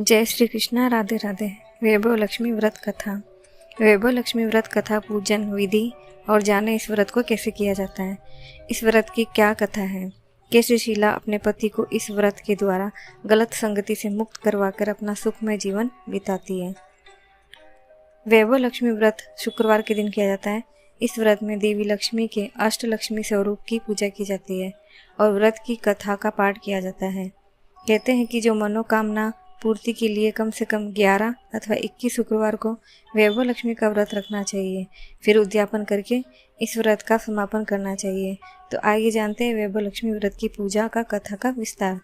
जय श्री कृष्णा। राधे राधे। वैभव लक्ष्मी व्रत कथा। वैभव लक्ष्मी व्रत कथा पूजन विधि और जाने इस व्रत को कैसे किया जाता है। इस व्रत की क्या कथा है, कैसे शीला अपने पति को इस व्रत के द्वारा गलत संगति से मुक्त करवाकर अपना सुखमय जीवन बिताती है। वैभव लक्ष्मी व्रत शुक्रवार के दिन किया जाता है। इस व्रत में देवी लक्ष्मी के अष्टलक्ष्मी स्वरूप की पूजा की जाती है और व्रत की कथा का पाठ किया जाता है। कहते हैं कि जो मनोकामना पूर्ति के लिए कम से कम 11 अथवा 21 शुक्रवार को वैभव लक्ष्मी का व्रत रखना चाहिए, फिर उद्यापन करके इस व्रत का समापन करना चाहिए। तो आइए जानते हैं वैभव लक्ष्मी व्रत की पूजा का कथा का विस्तार।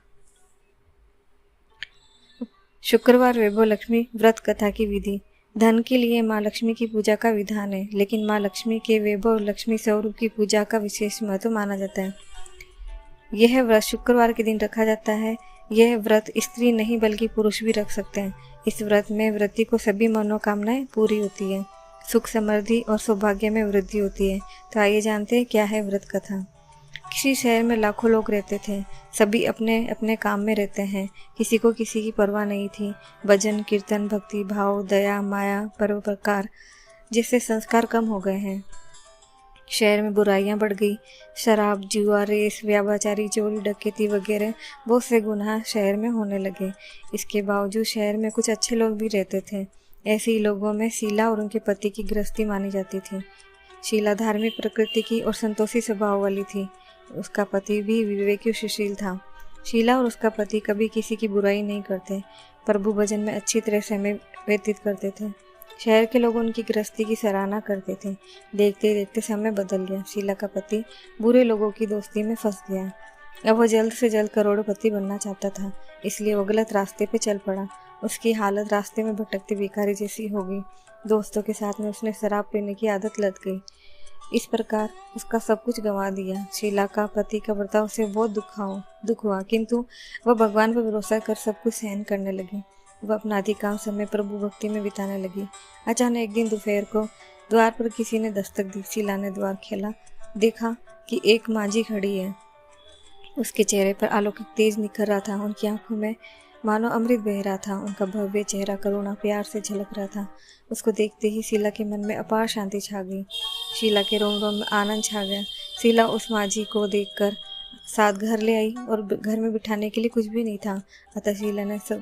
शुक्रवार वैभव लक्ष्मी व्रत कथा की विधि। धन के लिए माँ लक्ष्मी की पूजा का विधान है, लेकिन माँ लक्ष्मी के वैभव लक्ष्मी स्वरूप की पूजा का विशेष महत्व माना जाता है। यह व्रत शुक्रवार के दिन रखा जाता है। यह व्रत स्त्री नहीं बल्कि पुरुष भी रख सकते हैं। इस व्रत में व्रती को सभी मनोकामनाएं पूरी होती है, सुख समृद्धि और सौभाग्य में वृद्धि होती है। तो आइए जानते हैं क्या है व्रत कथा। किसी शहर में लाखों लोग रहते थे। सभी अपने अपने काम में रहते हैं। किसी को किसी की परवाह नहीं थी। भजन कीर्तन भक्ति भाव दया माया परोपकार जैसे संस्कार कम हो गए हैं। शहर में बुराइयां बढ़ गई। शराब जुआ रेस व्याभिचारी चोरी डकैती वगैरह बहुत से गुनाह शहर में होने लगे। इसके बावजूद शहर में कुछ अच्छे लोग भी रहते थे। ऐसे ही लोगों में शीला और उनके पति की गृहस्थी मानी जाती थी। शीला धार्मिक प्रकृति की और संतोषी स्वभाव वाली थी। उसका पति भी विवेकी सुशील था। शीला और उसका पति कभी किसी की बुराई नहीं करते, प्रभु भजन में अच्छी तरह समय व्यतीत करते थे। शहर के लोग उनकी गृहस्थी की सराहना करते थे। देखते देखते समय बदल गया। शीला का पति बुरे लोगों की दोस्ती में फंस गया। अब वह जल्द से जल्द करोड़पति बनना चाहता था, इसलिए वो गलत रास्ते पे चल पड़ा। उसकी हालत रास्ते में भटकते भिखारी जैसी हो गई। दोस्तों के साथ में उसने शराब पीने की आदत लग गई। इस प्रकार उसका सब कुछ गंवा दिया। शीला का पति का बर्ताव उसे बहुत दुख हुआ, किंतु वह भगवान पर भरोसा कर सब कुछ सहन करने लगी। वह अपना अधिकांश समय प्रभु भक्ति में बिताने लगी। अचानक एक दिन दोपहर को द्वार पर किसी ने दस्तक दी। शीला ने द्वार खोला, देखा कि एक मांझी खड़ी है। उसके चेहरे पर अलौकिक तेज निखर रहा था। उनकी आंखों में मानो अमृत बह रहा था। उनका भव्य चेहरा करुणा प्यार से झलक रहा था। उसको देखते ही शीला के मन में अपार शांति छा गई। शीला के रोम रोम में आनंद छा गया। शीला उस मांझी को देखकर साथ घर ले आई और घर में बिठाने के लिए कुछ भी नहीं था। अतः शीला ने सब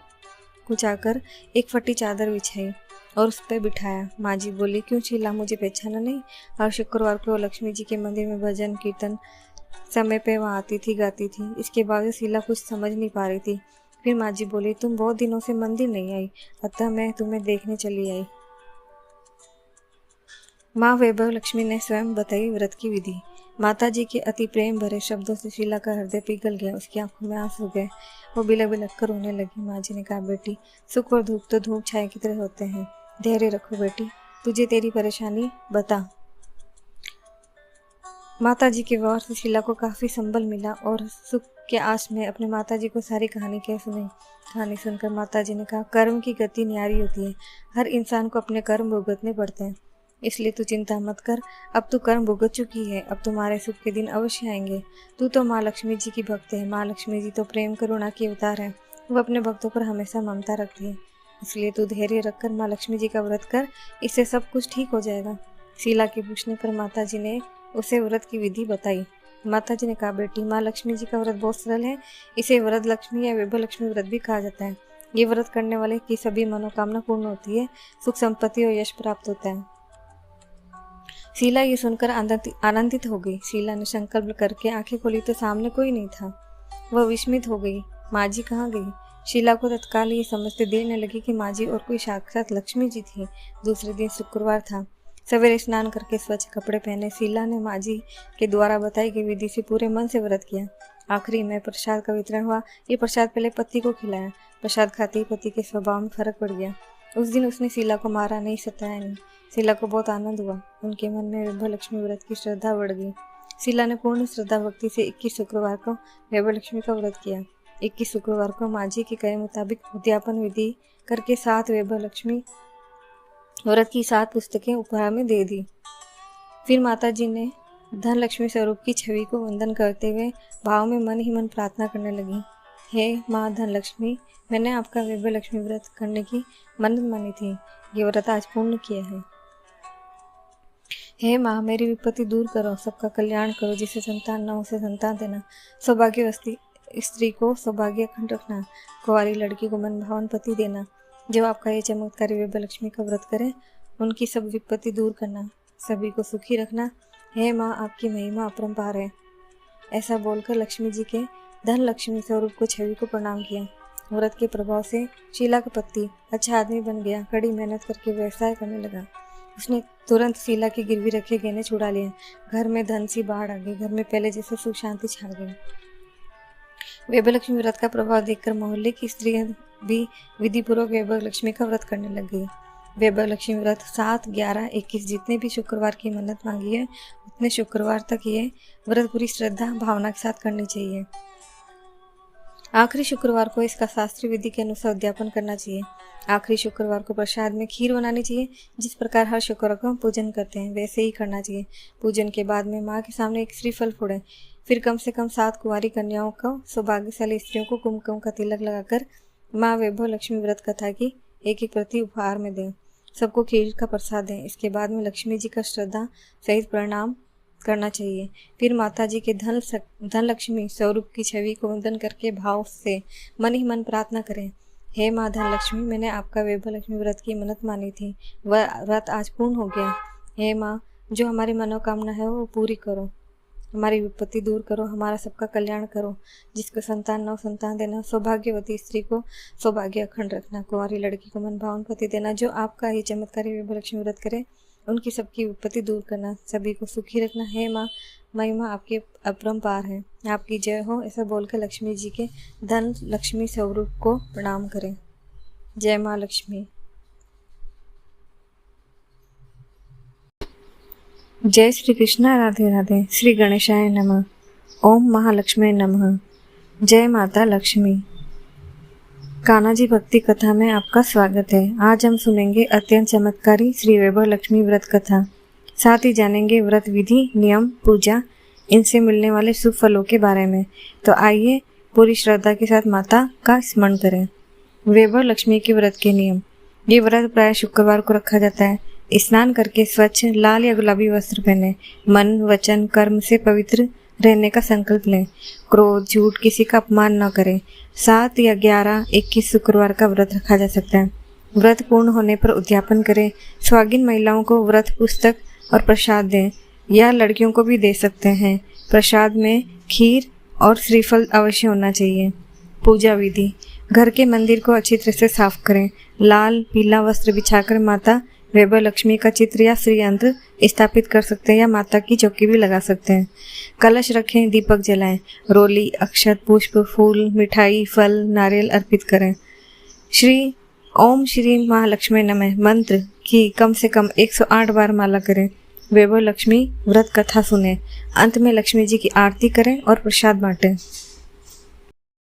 कुछ आकर एक फटी चादर बिछाई और उस पर बिठाया। मांझी बोली, क्यों शीला, मुझे पहचाना नहीं? और शुक्रवार को लक्ष्मी जी के मंदिर में भजन कीर्तन समय पे वहाँ आती थी, गाती थी। इसके बावजूद शीला कुछ समझ नहीं पा रही थी। फिर मांझी बोली, तुम बहुत दिनों से मंदिर नहीं आई, अतः मैं तुम्हें देखने चली आई। माँ वैभव लक्ष्मी ने स्वयं बताई व्रत की विधि। माता जी के अति प्रेम भरे शब्दों से शीला का हृदय पिघल गया। उसकी आंखों में आंसू गए। वो बिलक बिलक कर रोने लगी। माँ जी ने कहा, बेटी, सुख और दुख तो धूप छाया की तरह होते हैं। धैर्य रखो बेटी, तुझे तेरी परेशानी बता। माता जी के व्यवहार से शीला को काफी संबल मिला और सुख के आस में अपने माता जी को सारी कहानी कह सुनी। कहानी सुनकर माता जी ने कहा, कर्म की गति न्यारी होती है। हर इंसान को अपने कर्म भुगतने पड़ते हैं, इसलिए तू चिंता मत कर। अब तू कर्म भुगत चुकी है, अब तुम्हारे सुख के दिन अवश्य आएंगे। तू तो माँ लक्ष्मी जी की भक्त है। माँ लक्ष्मी जी तो प्रेम करुणा की अवतार है। वो अपने भक्तों पर हमेशा ममता रखती है, इसलिए तू धैर्य रखकर माँ लक्ष्मी जी का व्रत कर, इससे सब कुछ ठीक हो जाएगा। शीला के पूछने पर माता जी ने उसे व्रत की विधि बताई। माता जी ने कहा, बेटी, माँ लक्ष्मी जी का व्रत बहुत सरल है। इसे व्रत लक्ष्मी या वैभव लक्ष्मी व्रत भी कहा जाता है। ये व्रत करने वाले की सभी मनोकामना पूर्ण होती है, सुख संपत्ति और यश प्राप्त होता है। शीला ये सुनकर आनंदित हो गई। शीला ने संकल्प करके आंखें खोली तो सामने कोई नहीं था। वह विस्मित हो गई। माँ जी कहाँ गई? शीला को तत्काल ये समझते देर न लगी कि माँ जी और कोई साक्षात लक्ष्मी जी थी। दूसरे दिन शुक्रवार था। सवेरे स्नान करके स्वच्छ कपड़े पहने शीला ने माँ जी के द्वारा बताई गई विधि से पूरे मन से व्रत किया। आखिरी में प्रसाद का वितरण हुआ। ये प्रसाद पहले पति को खिलाया। प्रसाद खाते ही पति के स्वभाव में फर्क पड़ गया। उस दिन उसने शीला को मारा नहीं, सताया नहीं। शीला को बहुत आनंद हुआ। उनके मन में वैभव लक्ष्मी व्रत की श्रद्धा बढ़ गई। शीला ने पूर्ण श्रद्धा भक्ति से 21 शुक्रवार को वैभव लक्ष्मी का व्रत किया। 21 शुक्रवार को माँ जी के कहे मुताबिक उद्यापन विधि करके 7 वैभव लक्ष्मी व्रत की 7 पुस्तकें उपहार में दे दी। फिर माता जी ने धन लक्ष्मी स्वरूप की छवि को वंदन करते हुए भाव में मन ही मन प्रार्थना करने लगी। हे माँ धनलक्ष्मी, मैंने आपका वैभव लक्ष्मी व्रत करने की मन्नत मानी थी। ये व्रत आज पूर्ण किया है। हे माँ, मेरी विपत्ति दूर करो, सबका कल्याण करो। जिसे संतान न हो उसे संतान देना, सौभाग्यवती स्त्री को सौभाग्य अखंड रखना, कुंवारी लड़की को मन भावन पति देना। जो आपका ये चमत्कारी वैभव लक्ष्मी का व्रत करे, उनकी सब विपत्ति दूर करना, सभी को सुखी रखना। हे माँ, आपकी महिमा अपरंपार है। ऐसा बोलकर लक्ष्मी जी के धन लक्ष्मी स्वरूप को छवि को प्रणाम किया। व्रत के प्रभाव से शीला का पति अच्छा आदमी बन गया। कड़ी मेहनत करके व्यवसाय करने लगा। उसने तुरंत शीला की गिरवी रखे गहने छुड़ा लिए। घर में धन सी बाढ़ आ गई। घर में पहले जैसे सुख शांति छा गई। वैभव लक्ष्मी व्रत का प्रभाव देखकर मोहल्ले की स्त्रियां भी विधिपूर्वक वैभव लक्ष्मी का व्रत करने लग गई। वैभव लक्ष्मी व्रत 7, 11, 21 जितने भी शुक्रवार की मन्नत मांगी है, उतने शुक्रवार तक ये व्रत पूरी श्रद्धा भावना के साथ करनी चाहिए। आखिरी शुक्रवार को इसका शास्त्रीय विधि के अनुसार उद्यापन करना चाहिए। आखिरी शुक्रवार को प्रसाद में खीर बनानी चाहिए। जिस प्रकार हर शुक्रवार को हम पूजन करते हैं, वैसे ही करना चाहिए। पूजन के बाद में माँ के सामने एक श्रीफल फोड़ें। फिर कम से कम 7 कुंवारी कन्याओं को, सौभाग्यशाली स्त्रियों को कुमकुम का तिलक लगाकर माँ वैभव लक्ष्मी व्रत कथा की एक प्रति उपहार में दें। सबको खीर का प्रसाद दें। इसके बाद में लक्ष्मी जी का श्रद्धा सहित प्रणाम करना चाहिए। फिर माता जी के धन लक्ष्मी स्वरूप की छवि को वंदन करके भाव से मन ही मन प्रार्थना करें। हे माँ धन लक्ष्मी, मैंने आपका वैभव लक्ष्मी व्रत की मन्नत मानी थी, वह व्रत आज पूर्ण हो गया। हे माँ, जो हमारी मनोकामना है वो पूरी करो, हमारी विपत्ति दूर करो, हमारा सबका कल्याण करो। जिसको संतान न संतान देना, सौभाग्यवती स्त्री को सौभाग्य अखंड रखना, कुंवारी लड़की को मन भावन पति देना। जो आपका ये चमत्कारी वैभव लक्ष्मी व्रत करे, उनकी सबकी विपत्ति दूर करना, सभी को सुखी रखना। हे माँ, महिमा आपकी अपरंपार है, आपकी जय हो। ऐसा बोलकर लक्ष्मी जी के धन लक्ष्मी स्वरूप को प्रणाम करें। जय माँ लक्ष्मी। जय श्री कृष्णा। राधे राधे। श्री गणेशाय नमः। ओम महालक्ष्मी नमः। जय माता लक्ष्मी। कान्हा जी भक्ति कथा में आपका स्वागत है। आज हम सुनेंगे अत्यंत चमत्कारी श्री वैभव लक्ष्मी व्रत कथा। साथ ही जानेंगे व्रत विधि, नियम, पूजा, इनसे मिलने वाले शुभ फलों के बारे में। तो आइए पूरी श्रद्धा के साथ माता का स्मरण करें। वैभव लक्ष्मी के व्रत के नियम। ये व्रत प्राय शुक्रवार को रखा जाता है। स्नान करके स्वच्छ लाल या गुलाबी वस्त्र पहने, मन, वचन, कर्म से पवित्र रहने का संकल्प लें। क्रोध, झूठ, किसी का अपमान न करें। 7 या 11, 21 शुक्रवार का व्रत रखा जा सकता है। व्रत पूर्ण होने पर उद्यापन करें। स्वागिन महिलाओं को व्रत पुस्तक और प्रसाद दें, या लड़कियों को भी दे सकते हैं। प्रसाद में खीर और श्रीफल अवश्य होना चाहिए। पूजा विधि। घर के मंदिर को अच्छी तरह से साफ करें। लाल पीला वस्त्र बिछाकर माता वैभव लक्ष्मी का चित्र या श्री यंत्र स्थापित कर सकते हैं, या माता की चौकी भी लगा सकते हैं। कलश रखें, दीपक जलाएं। रोली, अक्षत, पुष्प, फूल, मिठाई, फल, नारियल अर्पित करें। ओम श्री महालक्ष्मी नमः मंत्र की कम से कम 108 बार माला करें। वैभव लक्ष्मी व्रत कथा सुने। अंत में लक्ष्मी जी की आरती करें और प्रसाद बांटें।